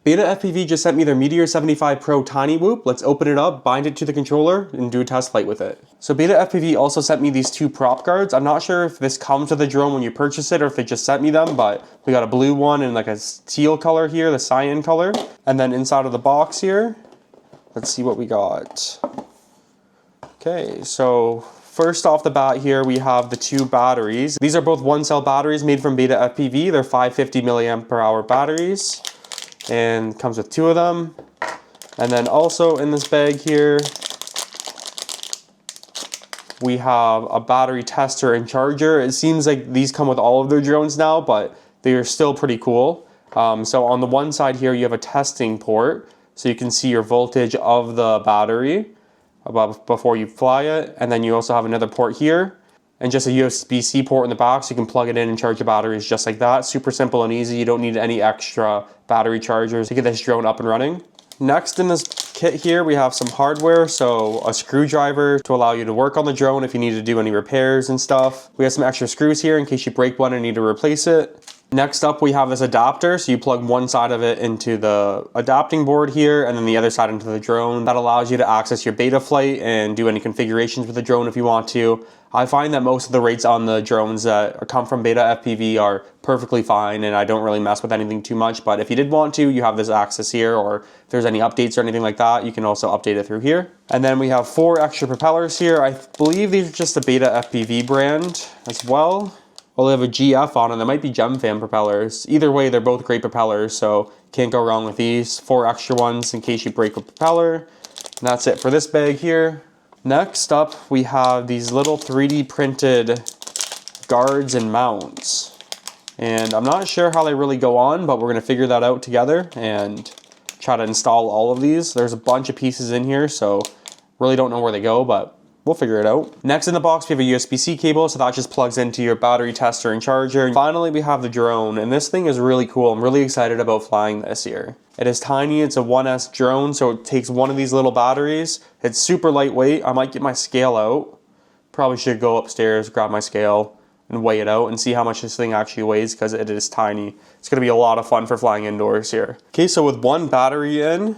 BetaFPV just sent me their Meteor 75 Pro Tiny Whoop. Let's open it up, bind it to the controller, and do a test flight with it. So BetaFPV also sent me these two prop guards. I'm not sure if this comes with the drone when you purchase it or if they just sent me them, but we got a blue one and like a teal color here, the cyan color. And then inside of the box here, let's see what we got. Okay, so first off the bat here, we have the two batteries. These are both one cell batteries made from BetaFPV. They're 550 milliamp per hour batteries. And comes with two of them. And then also in this bag here, we have a battery tester and charger. It seems like these come with all of their drones now, but they are still pretty cool. So on the one side here, you have a testing port, so you can see your voltage of the battery before you fly it. And then you also have another port here, and just a USB-C port in the back, so you can plug it in and charge your batteries just like that. Super simple and easy. You don't need any extra battery chargers to get this drone up and running. Next in this kit here, we have some hardware, so a screwdriver to allow you to work on the drone if you need to do any repairs and stuff. We have some extra screws here in case you break one and need to replace it. Next up, we have this adapter, so you plug one side of it into the adapting board here and then the other side into the drone. That allows you to access your beta flight and do any configurations with the drone if you want to. I find that most of the rates on the drones that come from BetaFPV are perfectly fine, and I don't really mess with anything too much, but if you did want to, you have this access here, or if there's any updates or anything like that, you can also update it through here. And then we have 4 extra propellers here. I believe these are just the BetaFPV brand as well. Well, they have a GF on it. They might be GemFan propellers. Either way, they're both great propellers, so can't go wrong with these. 4 extra ones in case you break a propeller. And that's it for this bag here. Next up, we have these little 3D printed guards and mounts. And I'm not sure how they really go on, but we're gonna figure that out together and try to install all of these. There's a bunch of pieces in here, so really don't know where they go, but we'll figure it out. Next in the box, we have a USB-C cable, so that just plugs into your battery tester and charger. And finally, we have the drone, and this thing is really cool. I'm really excited about flying this here. It is tiny, it's a 1S drone, so it takes one of these little batteries. It's super lightweight. I might get my scale out. Probably should go upstairs, grab my scale, and weigh it out and see how much this thing actually weighs, because it is tiny. It's gonna be a lot of fun for flying indoors here. Okay, so with one battery in,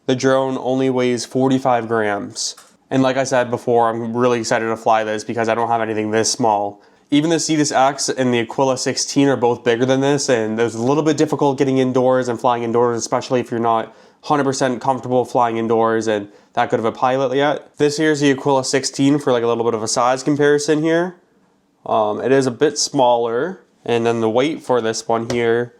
the drone only weighs 45 grams. And like I said before, I'm really excited to fly this because I don't have anything this small. Even the Cetus X and the Aquila 16 are both bigger than this, and it's a little bit difficult getting indoors and flying indoors, especially if you're not 100% comfortable flying indoors and that good of a pilot yet. This here is the Aquila 16 for like a little bit of a size comparison here. It is a bit smaller, and then the weight for this one here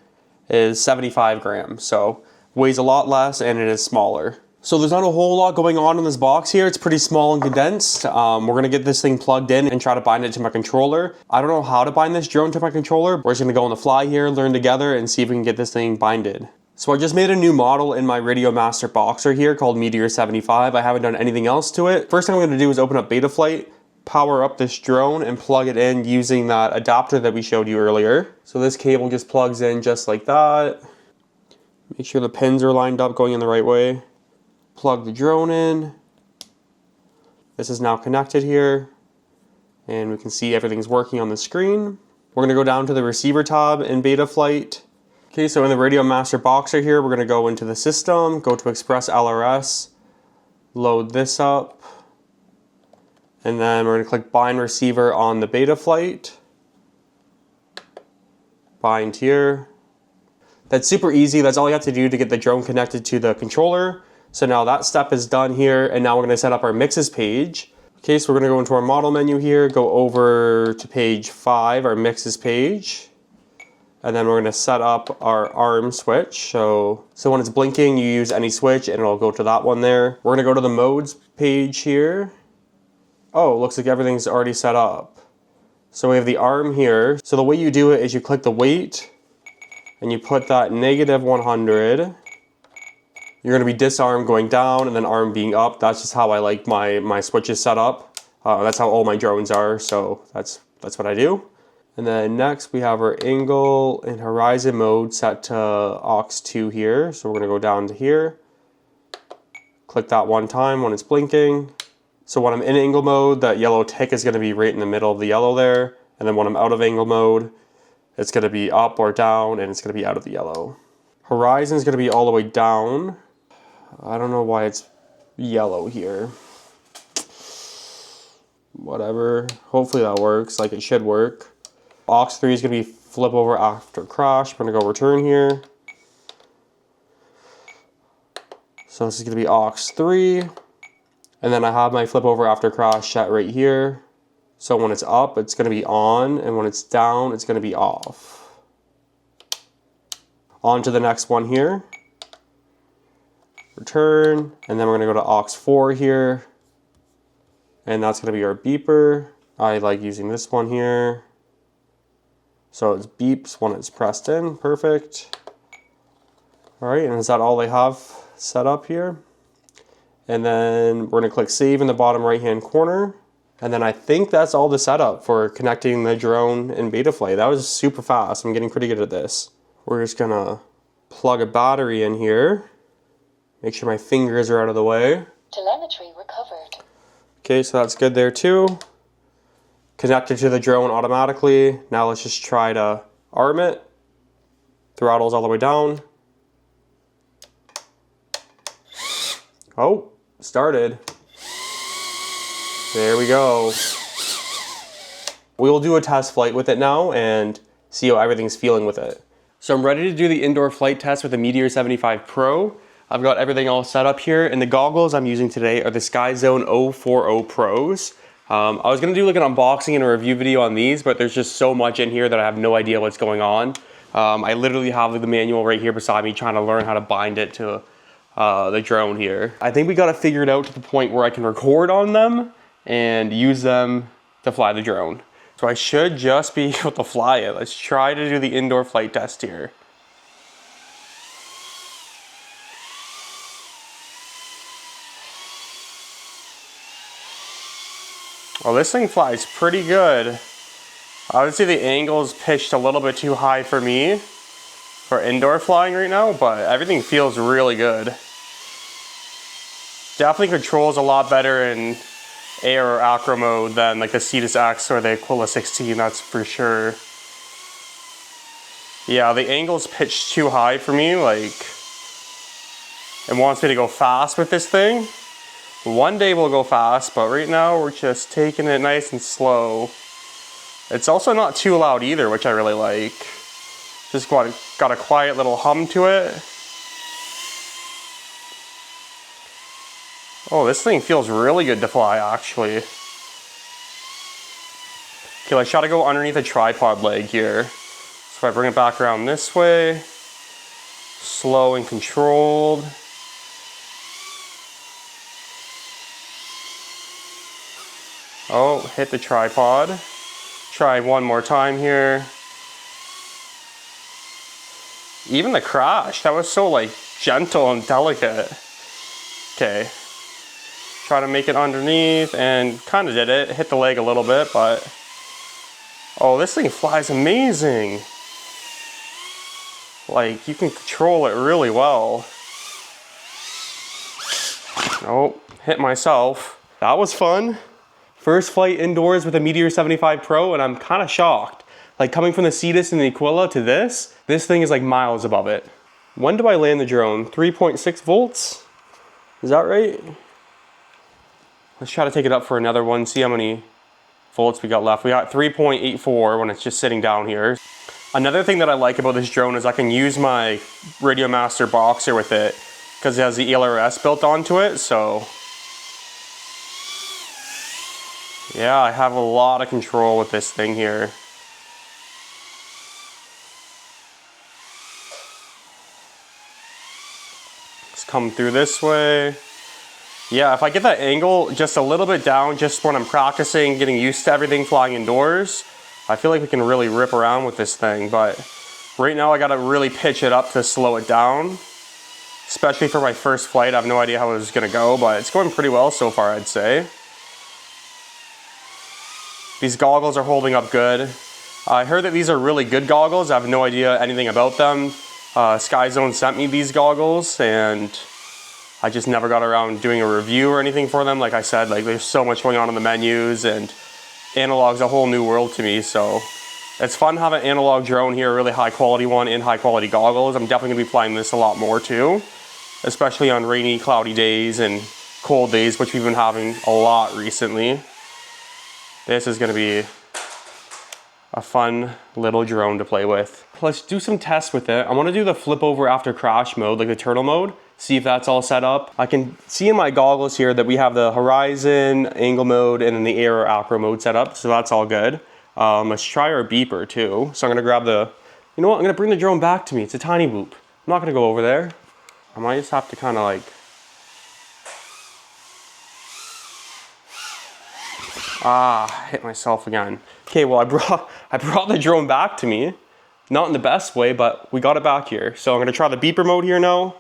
is 75 grams, so weighs a lot less and it is smaller. So there's not a whole lot going on in this box here. It's pretty small and condensed. We're gonna get this thing plugged in and try to bind it to my controller. I don't know how to bind this drone to my controller. We're just gonna go on the fly here, learn together, and see if we can get this thing binded. So I just made a new model in my Radiomaster boxer here called Meteor 75. I haven't done anything else to it. First thing I'm gonna do is open up BetaFlight, power up this drone, and plug it in using that adapter that we showed you earlier. So this cable just plugs in just like that. Make sure the pins are lined up going in the right way. Plug the drone in. This is now connected here, and we can see everything's working on the screen. We're gonna go down to the receiver tab in BetaFlight. Okay, so in the Radiomaster boxer here, we're gonna go into the system, go to Express LRS, load this up, and then we're gonna click bind receiver on the BetaFlight. Bind here. That's super easy. That's all you have to do to get the drone connected to the controller. So now that step is done here, and now we're gonna set up our mixes page. Okay, so we're gonna go into our model menu here, go over to page 5, our mixes page. And then we're gonna set up our arm switch. So when it's blinking, you use any switch and it'll go to that one there. We're gonna go to the modes page here. Oh, looks like everything's already set up. So we have the arm here. So the way you do it is you click the weight and you put that -100. You're gonna be disarm going down and then arm being up. That's just how I like my switches set up. That's how all my drones are, so that's what I do. And then next we have our angle and horizon mode set to aux 2 here. So we're gonna go down to here. Click that one time when it's blinking. So when I'm in angle mode, that yellow tick is gonna be right in the middle of the yellow there. And then when I'm out of angle mode, it's gonna be up or down and it's gonna be out of the yellow. Horizon is going to be all the way down. I don't know why it's yellow here. Whatever. Hopefully that works, like it should work. Aux 3 is going to be flip over after crash. I'm going to go return here. So this is going to be aux 3. And then I have my flip over after crash set right here. So when it's up, it's going to be on. And when it's down, it's going to be off. On to the next one here. Return. And then we're going to go to aux 4 here. And that's going to be our beeper. I like using this one here. So it beeps when it's pressed in. Perfect. All right, and is that all I have set up here? And then we're going to click save in the bottom right hand corner. And then I think that's all the setup for connecting the drone in Betaflight. That was super fast. I'm getting pretty good at this. We're just going to plug a battery in here. Make sure my fingers are out of the way. Telemetry recovered. Okay, so that's good there too. Connected to the drone automatically. Now let's just try to arm it. Throttle's all the way down. Oh, started. There we go. We will do a test flight with it now and see how everything's feeling with it. So I'm ready to do the indoor flight test with the Meteor 75 Pro. I've got everything all set up here, and the goggles I'm using today are the SkyZone 040 Pros. I was gonna do like an unboxing and a review video on these, but there's just so much in here that I have no idea what's going on. I literally have the manual right here beside me trying to learn how to bind it to the drone here. I think we got it figured out to the point where I can record on them and use them to fly the drone. So I should just be able to fly it. Let's try to do the indoor flight test here. Well, this thing flies pretty good. I would say the angle is pitched a little bit too high for me for indoor flying right now, but everything feels really good. Definitely controls a lot better in air or acro mode than like the Cetus X or the Aquila 16, that's for sure. Yeah, the angle's pitched too high for me, like it wants me to go fast with this thing. One day we'll go fast, but right now we're just taking it nice and slow. It's also not too loud either, which I really like. Just got a quiet little hum to it. Oh, this thing feels really good to fly, actually. Okay, let's try to go underneath a tripod leg here. So if I bring it back around this way, slow and controlled. Oh, hit the tripod. Try one more time here. Even the crash, that was so like gentle and delicate. Okay. Try to make it underneath and kind of did it. Hit the leg a little bit, but oh, this thing flies amazing. Like you can control it really well. Oh, hit myself. That was fun. First flight indoors with a Meteor 75 Pro, and I'm kind of shocked. Like coming from the Cetus and the Aquila to this thing is like miles above it. When do I land the drone? 3.6 volts? Is that right? Let's try to take it up for another one, see how many volts we got left. We got 3.84 when it's just sitting down here. Another thing that I like about this drone is I can use my Radiomaster boxer with it because it has the ELRS built onto it, so yeah, I have a lot of control with this thing here. Let's come through this way. Yeah, if I get that angle just a little bit down, just when I'm practicing, getting used to everything flying indoors, I feel like we can really rip around with this thing. But right now I gotta really pitch it up to slow it down. Especially for my first flight, I have no idea how it was gonna go, but it's going pretty well so far, I'd say. These goggles are holding up good. I heard that these are really good goggles. I have no idea anything about them. SkyZone sent me these goggles and I just never got around doing a review or anything for them. Like I said, like there's so much going on in the menus and analog's a whole new world to me. So It's fun having an analog drone here, a really high quality one in high quality goggles. I'm definitely gonna be flying this a lot more too, especially on rainy, cloudy days and cold days, which we've been having a lot recently. This is gonna be a fun little drone to play with. Let's do some tests with it. I wanna do the flip over after crash mode, like the turtle mode, see if that's all set up. I can see in my goggles here that we have the horizon, angle mode, and then the air or acro mode set up, so that's all good. Let's try our beeper too. So I'm gonna grab the, you know what, I'm gonna bring the drone back to me. It's a tiny boop. I'm not gonna go over there. I might just have to kind of like, hit myself again. Okay, well I brought the drone back to me. Not in the best way, but we got it back here. So I'm gonna try the beeper mode here now.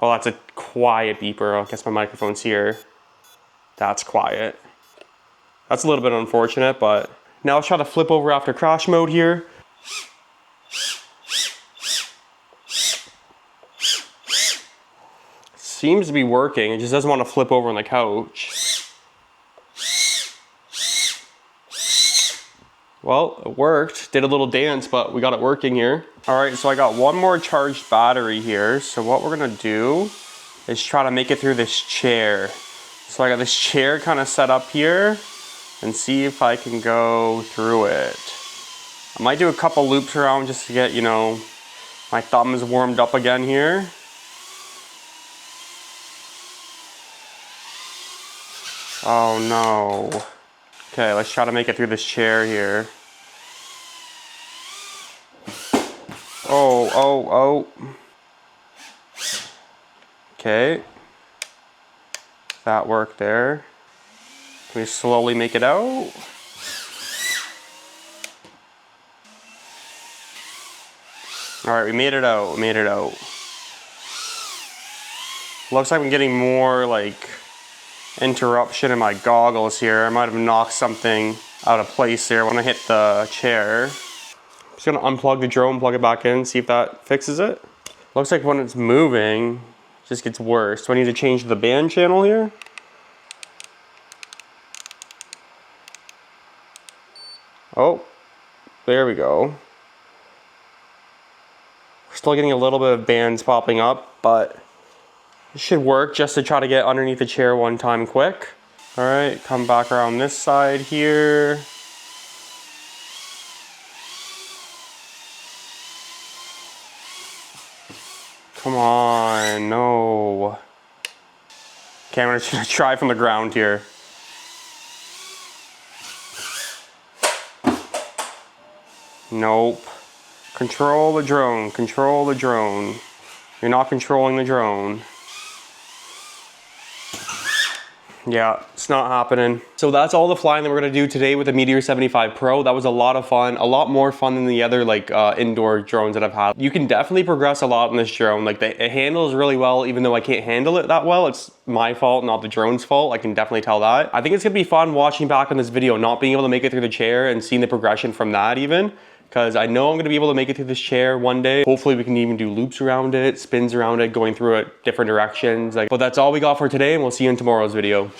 Oh, that's a quiet beeper. I guess my microphone's here. That's quiet. That's a little bit unfortunate, but now let's try to flip over after crash mode here. Seems to be working. It just doesn't want to flip over on the couch. Well, it worked. Did a little dance, but we got it working here. All right, so I got one more charged battery here. So what we're gonna do is try to make it through this chair. So I got this chair kind of set up here and see if I can go through it. I might do a couple loops around just to get, you know, my thumbs warmed up again here. Oh no. Okay, let's try to make it through this chair here. Oh. Okay. That worked there. Can we slowly make it out? All right, we made it out, Looks like I'm getting more like interruption in my goggles here. I might have knocked something out of place there when I hit the chair. I'm just gonna unplug the drone, plug it back in, see if that fixes it. Looks like when it's moving, it just gets worse. Do I need to change the band channel here? Oh, there we go. We're still getting a little bit of bands popping up, but it should work just to try to get underneath the chair one time quick. All right, come back around this side here. Come on, no. Okay, I'm gonna try from the ground here. Nope. Control the drone, control the drone. You're not controlling the drone. Yeah, it's not happening. So that's all the flying that we're gonna do today with the Meteor 75 Pro. That was a lot of fun, a lot more fun than the other like indoor drones that I've had. You can definitely progress a lot in this drone. Like it handles really well, even though I can't handle it that well. It's my fault, not the drone's fault. I can definitely tell that. I think it's gonna be fun watching back on this video, not being able to make it through the chair and seeing the progression from that even. Because I know I'm gonna be able to make it through this chair one day. Hopefully we can even do loops around it, spins around it, going through it different directions. But that's all we got for today, and we'll see you in tomorrow's video.